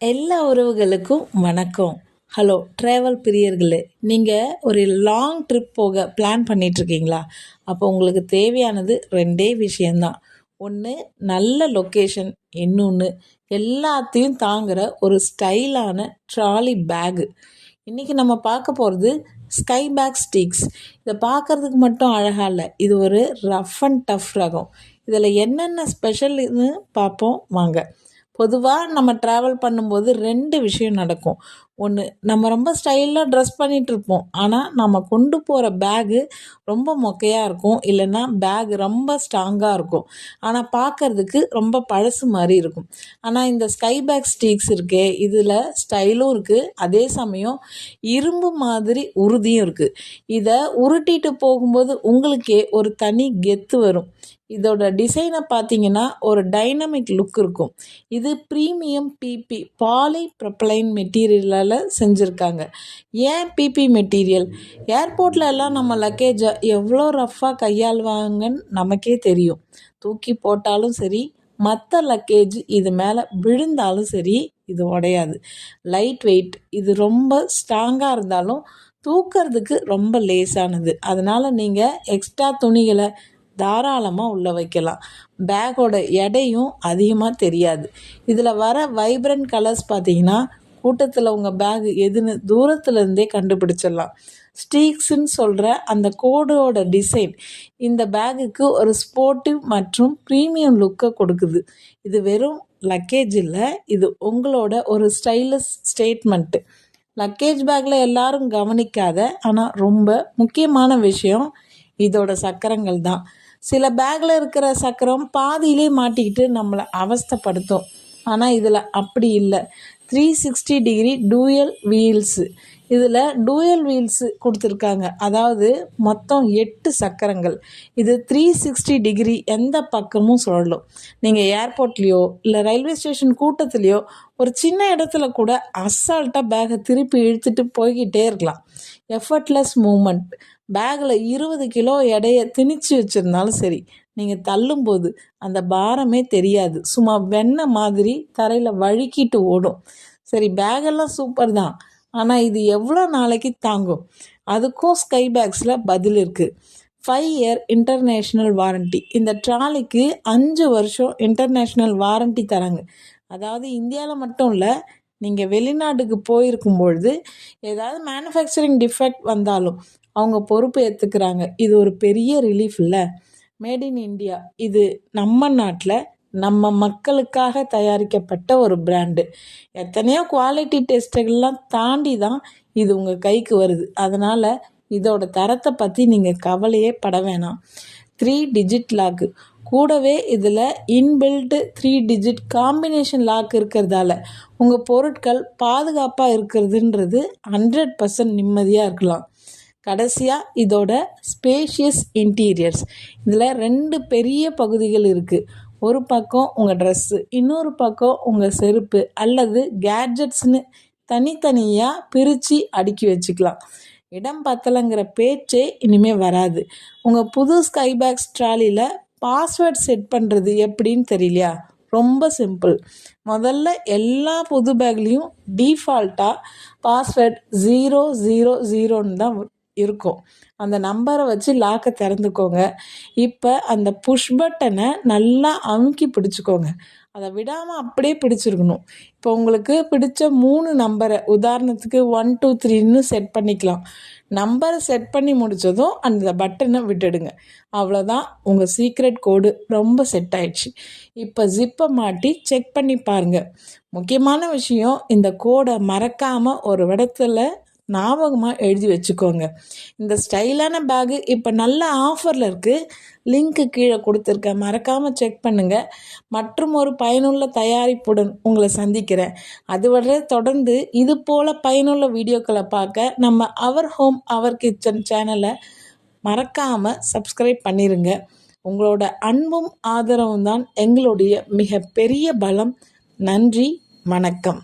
எல்லா உறவுகளுக்கும் வணக்கம். ஹலோ ட்ராவல் பிரியர்களே, நீங்கள் ஒரு லாங் ட்ரிப் போக பிளான் பண்ணிகிட்ருக்கீங்களா? அப்போ உங்களுக்கு தேவையானது ரெண்டே விஷயந்தான். ஒன்று நல்ல லொக்கேஷன், இன்னொன்று எல்லாத்தையும் தாங்குகிற ஒரு ஸ்டைலான ட்ராலி பேகு. இன்றைக்கி நம்ம பார்க்க போகிறது ஸ்கை பேக் ஸ்டிக்ஸ். இதை பார்க்குறதுக்கு மட்டும் அழகாக இல்லை, இது ஒரு ரஃப் அண்ட் டஃப் ரகம். இதில் என்னென்ன ஸ்பெஷல்னு பார்ப்போம் வாங்க. பொதுவாக நம்ம ட்ராவல் பண்ணும்போது ரெண்டு விஷயம் நடக்கும். ஒன்று, நம்ம ரொம்ப ஸ்டைலாக ட்ரெஸ் பண்ணிகிட்ருப்போம், ஆனால் நம்ம கொண்டு போகிற பேகு ரொம்ப மொக்கையாக இருக்கும், இல்லைன்னா பேக் ரொம்ப ஸ்ட்ராங்காக இருக்கும், ஆனால் பார்க்குறதுக்கு ரொம்ப பழசு மாதிரி இருக்கும். ஆனால் இந்த ஸ்கை பேக் ஸ்டிக்ஸ் இருக்கே, இதில் ஸ்டைலும் இருக்குது, அதே சமயம் இரும்பு மாதிரி உறுதியும் இருக்குது. இதை உருட்டிட்டு போகும்போது உங்களுக்கே ஒரு தனி கெத்து வரும். இதோட டிசைனை பார்த்தீங்கன்னா ஒரு டைனமிக் லுக் இருக்கும். இது ப்ரீமியம் பிபி பாலி ப்ரொப்பலைன் மெட்டீரியலால் செஞ்சுருக்காங்க. ஏன் பிபி மெட்டீரியல்? ஏர்போர்ட்ல எல்லாம் நம்ம லக்கேஜை எவ்வளோ ரஃப்பாக கையாளுவாங்கன்னு நமக்கே தெரியும். தூக்கி போட்டாலும் சரி, மற்ற லக்கேஜ் இது மேலே விழுந்தாலும் சரி, இது உடையாது. லைட் வெயிட், இது ரொம்ப ஸ்ட்ராங்காக இருந்தாலும் தூக்கிறதுக்கு ரொம்ப லேசானது. அதனால் நீங்கள் எக்ஸ்ட்ரா துணிகளை தாராளமாக உள்ளே வைக்கலாம். பேக்கோட எடையும் அதிகமாக தெரியாது. இதில் வர வைப்ரண்ட் கலர்ஸ் பார்த்தீங்கன்னா கூட்டத்தில் உங்கள் பேகு எதுன்னு தூரத்துலேருந்தே கண்டுபிடிச்சிடலாம். ஸ்டீக்ஸுன்னு சொல்கிற அந்த கோடோட டிசைன் இந்த பேகுக்கு ஒரு ஸ்போர்ட்டிவ் மற்றும் ப்ரீமியம் லுக்கை கொடுக்குது. இது வெறும் லக்கேஜ் இல்லை, இது உங்களோட ஒரு ஸ்டைலிஷ் ஸ்டேட்மெண்ட்டு. லக்கேஜ் பேக்கில் எல்லாரும் கவனிக்காத ஆனால் ரொம்ப முக்கியமான விஷயம் இதோட சக்கரங்கள் தான். சில பேக்கில் இருக்கிற சக்கரம் பாதியிலே மாட்டிக்கிட்டு நம்மளை அவஸ்தைப்படுத்தும். ஆனால் இதில் அப்படி இல்லை. 360 டிகிரி டூயல் வீல்ஸு. இதில் டூயல் வீல்ஸு கொடுத்துருக்காங்க, அதாவது மொத்தம் 8 சக்கரங்கள். இது 360 டிகிரி எந்த பக்கமும் சொல்லணும். நீங்கள் ஏர்போர்ட்லேயோ இல்லை ரயில்வே ஸ்டேஷன் கூட்டத்துலேயோ ஒரு சின்ன இடத்துல கூட அசால்ட்டாக பேகை திருப்பி இழுத்துட்டு போய்கிட்டே இருக்கலாம். Effortless moment. பேக்கில் 20 கிலோ எடையை திணிச்சு வச்சுருந்தாலும் சரி, நீங்கள் தள்ளும்போது அந்த பாரமே தெரியாது. சும்மா வெண்ணெய் மாதிரி தரையில் வழுக்கிட்டு ஓடும். சரி, பேகெல்லாம் சூப்பர் தான், ஆனால் இது எவ்வளோ நாளைக்கு தாங்கும்? அதுக்கும் ஸ்கை பேக்ஸில் பதில் இருக்குது. 5 இயர் இன்டர்நேஷ்னல் வாரண்ட்டி. இந்த ட்ராலிக்கு 5 வருஷம் இன்டர்நேஷ்னல் வாரண்ட்டி தராங்க. அதாவது இந்தியாவில் மட்டும் இல்லை, நீங்கள் வெளிநாட்டுக்கு போயிருக்கும்பொழுது ஏதாவது மேனுஃபேக்சரிங் டிஃபெக்ட் வந்தாலும் அவங்க பொறுப்பு ஏற்றுக்கிறாங்க. இது ஒரு பெரிய ரிலீஃப் இல்லை? Made in India. இது நம்ம நாட்டில் நம்ம மக்களுக்காக தயாரிக்கப்பட்ட ஒரு பிராண்டு. எத்தனையோ குவாலிட்டி டெஸ்ட்டுகள்லாம் தாண்டி தான் இது உங்கள் கைக்கு வருது. அதனால் இதோட தரத்தை பற்றி நீங்கள் கவலையே பட வேணாம். 3 டிஜிட் லாக்கு கூடவே இதில் இன்பில்ட் 3 டிஜிட் காம்பினேஷன் லாக் இருக்கிறதால உங்கள் பொருட்கள் பாதுகாப்பாக இருக்கிறதுன்றது 100% நிம்மதியாக இருக்கலாம். கடைசியாக இதோட ஸ்பேஷியஸ் இன்டீரியர்ஸ். இதில் 2 பெரிய பகுதிகள் இருக்குது. ஒரு பக்கம் உங்கள் ட்ரெஸ்ஸு, இன்னொரு பக்கம் உங்கள் செருப்பு அல்லது கேட்ஜெட்ஸ்னு தனித்தனியாக பிரித்து அடுக்கி வச்சுக்கலாம். இடம் பத்தலைங்கிற பேச்சே இனிமேல் வராது. உங்கள் புது ஸ்கை பேக் ட்ராலியில் பாஸ்வேர்ட் செட் பண்ணுறது எப்படின்னு தெரியலையா? ரொம்ப சிம்பிள். முதல்ல எல்லா புது பேக்லேயும் டீஃபால்ட்டாக பாஸ்வேர்ட் 000 தான் இருக்கும். அந்த நம்பரை வச்சு லாக்கை திறந்துக்கோங்க. இப்போ அந்த புஷ் பட்டனை நல்லா அமுக்கி பிடிச்சிக்கோங்க. அதை விடாமல் அப்படியே பிடிச்சிருக்கணும். இப்போ உங்களுக்கு பிடிச்ச 3 நம்பரை, உதாரணத்துக்கு 1 2 3ன்னு செட் பண்ணிக்கலாம். நம்பரை செட் பண்ணி முடித்ததும் அந்த பட்டனை விட்டுடுங்க. அவ்வளோதான், உங்கள் சீக்ரெட் கோடு ரொம்ப செட் ஆயிடுச்சு. இப்போ ஜிப்பை மாட்டி செக் பண்ணி பாருங்கள். முக்கியமான விஷயம், இந்த கோடை மறக்காமல் ஒரு இடத்துல ஞாபகமாக எழுதி வச்சுக்கோங்க. இந்த ஸ்டைலான பேகு இப்போ நல்ல ஆஃபரில் இருக்குது. லிங்க்கு கீழே கொடுத்துருக்கேன், மறக்காமல் செக் பண்ணுங்கள். மற்றும் ஒரு பயனுள்ள தயாரிப்புடன் உங்களை சந்திக்கிறேன். அதுவரை தொடர்ந்து இது போல் பயனுள்ள வீடியோக்களை பார்க்க நம்ம அவர் ஹோம் அவர் கிச்சன் சேனலை மறக்காமல் சப்ஸ்கிரைப் பண்ணிடுங்க. உங்களோட அன்பும் ஆதரவும் தான் எங்களுடைய மிக பெரிய பலம். நன்றி, வணக்கம்.